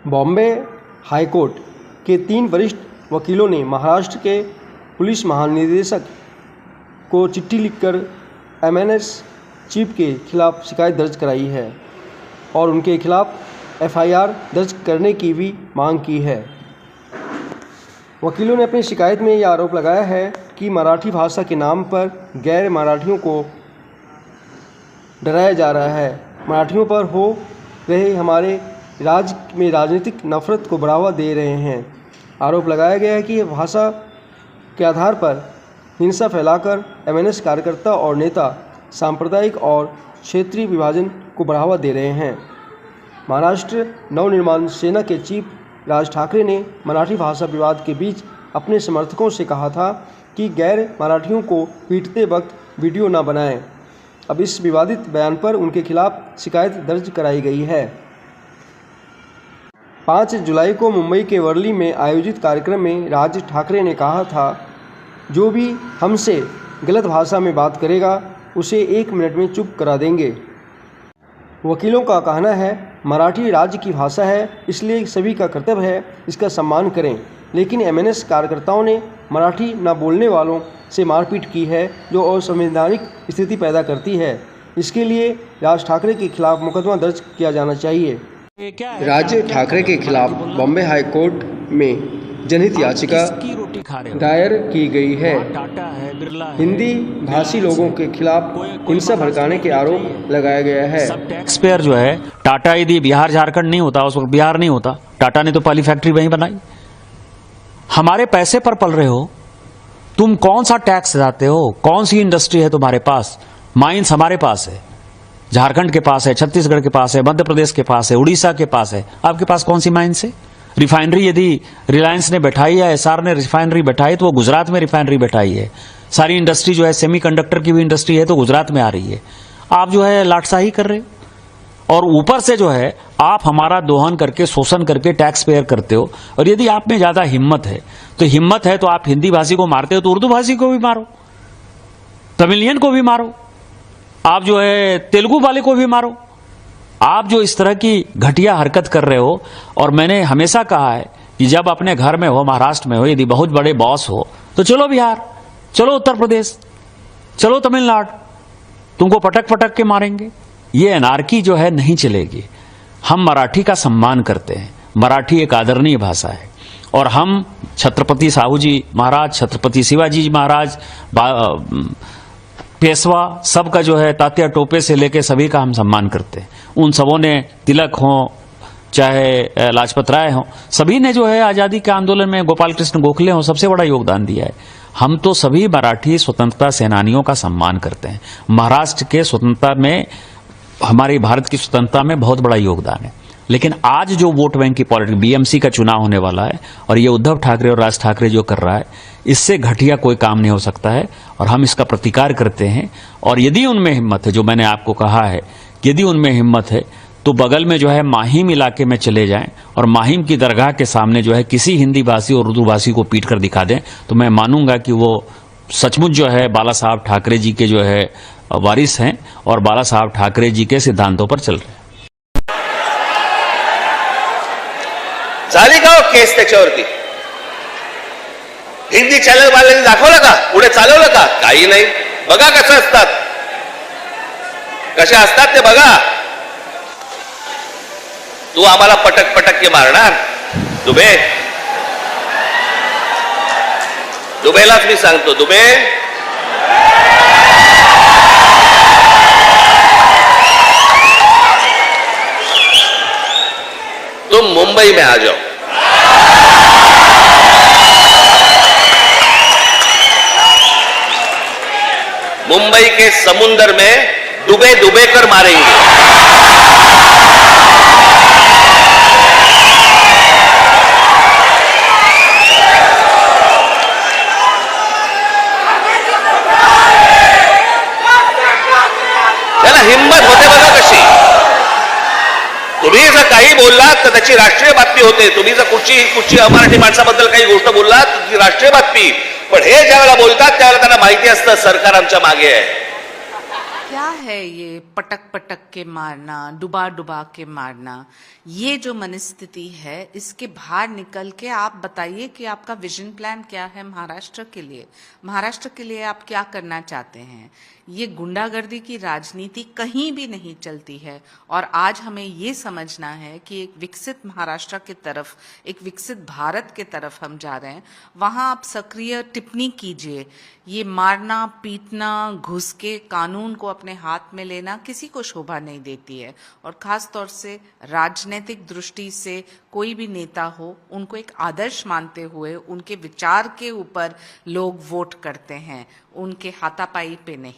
Bombay high court के 3 वरिष्ठ वकीलों ने महाराष्ट्र के पुलिस महानिदेशक को चिट्ठी लिखकर एमएनएस चीफ के खिलाफ शिकायत दर्ज कराई है और उनके खिलाफ एफआईआर दर्ज करने की भी मांग की है। वकीलों ने अपनी शिकायत में यह आरोप लगाया है कि मराठी भाषा के नाम पर गैर मराठियों को डराया जा रहा है। मराठियों पर हो रहे हमारे राज्य में राजनीतिक नफरत को बढ़ावा दे रहे हैं। आरोप लगाया गया है कि भाषा के आधार पर हिंसा फैलाकर एमएनएस कार्यकर्ता और नेता सांप्रदायिक और क्षेत्रीय विभाजन को बढ़ावा दे रहे हैं। महाराष्ट्र नवनिर्माण सेना के चीफ राज ठाकरे ने मराठी भाषा विवाद के बीच अपने समर्थकों से कहा था कि गैर मराठियों को पीटते वक्त वीडियो न बनाएं। अब इस विवादित बयान पर उनके खिलाफ शिकायत दर्ज कराई गई है। 5 जुलाई को मुंबई के वर्ली में आयोजित कार्यक्रम में राज ठाकरे ने कहा था, जो भी हमसे गलत भाषा में बात करेगा उसे 1 मिनट में चुप करा देंगे। वकीलों का कहना है, मराठी राज्य की भाषा है, इसलिए सभी का कर्तव्य है इसका सम्मान करें। लेकिन एमएनएस कार्यकर्ताओं ने मराठी न बोलने वालों से मारपीट की है, जो असंवैधानिक स्थिति पैदा करती है। इसके लिए राज ठाकरे के खिलाफ मुकदमा दर्ज किया जाना चाहिए। राज ठाकरे के खिलाफ बॉम्बे हाई कोर्ट में जनहित याचिका दायर की गई है। हिंदी भाषी लोगों के खिलाफ हिंसा भड़काने के आरोप लगाया गया है। सब टैक्स पेयर जो है, टाटा यदि बिहार झारखंड नहीं होता, उस वक्त बिहार नहीं होता, टाटा ने तो पहली फैक्ट्री वहीं बनाई। हमारे पैसे पर पल रहे हो तुम, कौन सा टैक्स जाते हो, कौन सी इंडस्ट्री है तुम्हारे पास? माइंस हमारे पास है, झारखंड के पास है, छत्तीसगढ़ के पास है, मध्य प्रदेश के पास है, उड़ीसा के पास है। आपके पास कौन सी माइंस है? रिफाइनरी यदि रिलायंस ने बैठाई या एसआर ने रिफाइनरी बैठाई तो वो गुजरात में रिफाइनरी बैठाई है। सारी इंडस्ट्री जो है, सेमीकंडक्टर की भी इंडस्ट्री है तो गुजरात में आ रही है। आप जो है लाटसाही कर रहे हो और ऊपर से जो है आप हमारा दोहन करके, शोषण करके टैक्स पेयर करते हो। और यदि आप में ज्यादा हिम्मत है तो आप हिंदी भाषी को मारते हो तो उर्दू भाषी को भी मारो, तमिलियन को भी मारो, आप जो है तेलुगु वाले को भी मारो। आप जो इस तरह की घटिया हरकत कर रहे हो, और मैंने हमेशा कहा है कि जब अपने घर में हो, महाराष्ट्र में हो, यदि बहुत बड़े बॉस हो तो चलो बिहार, चलो उत्तर प्रदेश, चलो तमिलनाडु, तुमको पटक पटक के मारेंगे। ये एनार्की जो है नहीं चलेगी। हम मराठी का सम्मान करते हैं, मराठी एक आदरणीय भाषा है और हम छत्रपति साहू जी महाराज, छत्रपति शिवाजी जी महाराज, पेशवा, सबका जो है तात्या टोपे से लेके सभी का हम सम्मान करते हैं। उन सबों ने, तिलक हो चाहे लाजपत राय हो, सभी ने जो है आज़ादी के आंदोलन में, गोपाल कृष्ण गोखले हो, सबसे बड़ा योगदान दिया है। हम तो सभी मराठी स्वतंत्रता सेनानियों का सम्मान करते हैं। महाराष्ट्र के स्वतंत्रता में, हमारी भारत की स्वतंत्रता में बहुत बड़ा योगदान है। लेकिन आज जो वोट बैंक की पॉलिटिक्स, बीएमसी का चुनाव होने वाला है और ये उद्धव ठाकरे और राज ठाकरे जो कर रहा है, इससे घटिया कोई काम नहीं हो सकता है और हम इसका प्रतिकार करते हैं। और यदि उनमें हिम्मत है, जो मैंने आपको कहा है, यदि उनमें हिम्मत है तो बगल में जो है माहिम इलाके में चले जाएं और माहिम की दरगाह के सामने जो है किसी हिंदी भाषी और उर्दू भाषी को पीट कर दिखा दें, तो मैं मानूंगा कि वो सचमुच जो है बाला साहब ठाकरे जी के जो है वारिस हैं और बाला साहब ठाकरे जी के सिद्धांतों पर चल रहे हैं। झाली का केस त्याच्यावरती? हिंदी चॅनल वाल्यांनी दाखवलं का? पुढे चालवलं का? काही नाही। बघा कसं असतात, कसे असतात ते बघा। तू आम्हाला पटक पटक के मारणार दुबे? दुबेलाच मी सांगतो, दुबे तुम मुंबई में आ जाओ, मुंबई के समुंदर में डूबे डूबे कर मारेंगे। त्याला हिम्मत होते बघा कशी। तुम्ही जर काही बोललात तर त्याची राष्ट्रीय बातमी होते। तुम्ही जर कुठची अमराठी माणसाबद्दल काही गोष्ट बोललात तर ती राष्ट्रीय बातमी। पण हे ज्यावेळेला बोलतात त्यावेळेला त्यांना माहिती असतं सरकार आमच्या मागे आहे। क्या है है ये पटक पटक के मारना, डुबा डुबा के मारना, ये जो मनस्थिति है, इसके बाहर निकल के आप बताइए कि आपका विजन प्लान क्या है महाराष्ट्र के लिए। महाराष्ट्र के लिए आप क्या करना चाहते हैं। ये गुंडागर्दी की राजनीति कहीं भी नहीं चलती है और आज हमें ये समझना है कि एक विकसित महाराष्ट्र की तरफ, एक विकसित भारत की तरफ हम जा रहे हैं। वहाँ आप सक्रिय टिप्पणी कीजिए। ये मारना, पीटना, घुस के कानून को अपने हाथ में लेना किसी को शोभा नहीं देती है और खास तौर से राजनीतिक दृष्टि से कोई भी नेता हो, उनको एक आदर्श मानते हुए उनके विचार के ऊपर लोग वोट करते हैं, उनके हाथापाई पे नहीं।